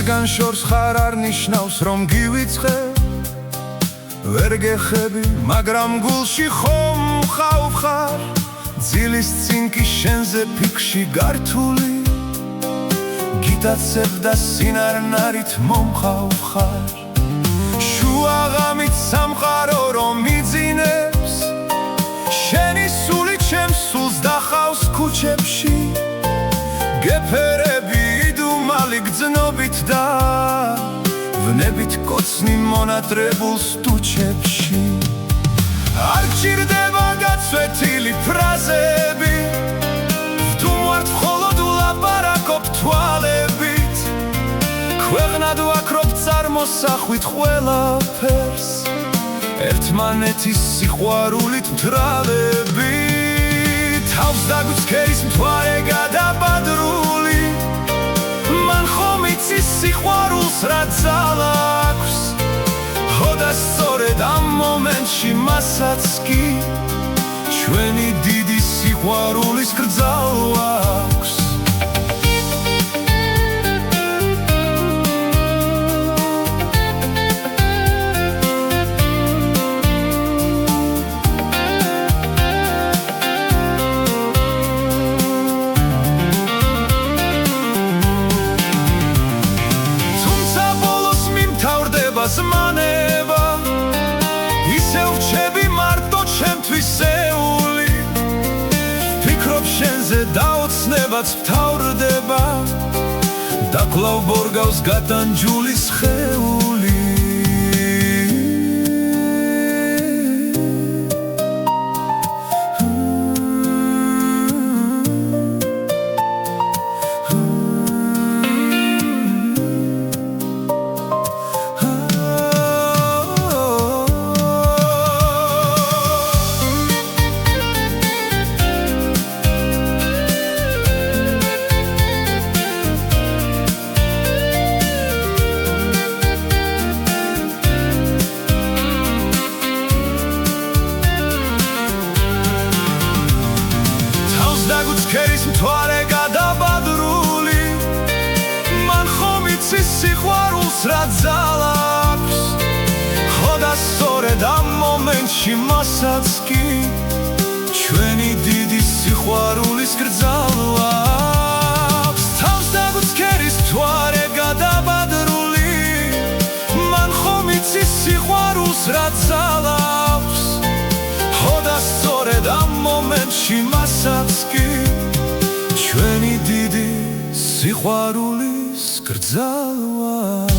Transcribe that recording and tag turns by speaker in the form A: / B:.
A: რადგან შორს ხარ არ ნიშნავს რომ გივიწყე ვერ გეხები მაგრამ გულში ხომ ხავხარ ძილის წინ კი შენზე ფიქში გართული გიტაცებ და სინარნარით მომხავხარ შუაღამით სამყარო რომ მიძინებს შენი სული ჩემს სულს დახავს ქუჩებში გეფერები იდუმალი გძნობით და ვნებით კოცნი მონატრებულ სტუჩებში არ ჭირდება გაცვეთილი ფრაზები ვთუმართ მხოლოდ ვლაპარაკობ თვალებით ქვეყნად ვაქრობ წარმოსახვით ყველაფერს ერთმანეთის სიყვარულით მთრალებით თავს დაგვიწყერის მთვარე გადაბადრული მან ხომ იცის სიყვარულს რა ძალა აქვს ხო და სწორედ ამ მომენტში მასაც კი ჩვენი დიდი სიყვარულის კრძალვა აქვს ზმანება ისევ რჩები მარტო ჩემთვის სეული ვფიქრობ შენზე დაოცნებაც ვთავრდება და კვლავ ბორგავს გადანჯული სხეული ქერის მთვარე გადაბადრული მან ხომ იცის სიყვარულს რა ძალა აქვს ხო და სწორედ ამ მომენტში მასაც კი ჩვენი დიდი სიყვარულის კრძალვა აქვს თავს დაგვიწყერის მთვარე გადაბადრული მან ხომ იცის სიყვარულს რა ძალა აქვს ხო და სწორედ ამ მომენტში მასაც კი ჩვენი დიდი სიყვარულის კრძალვა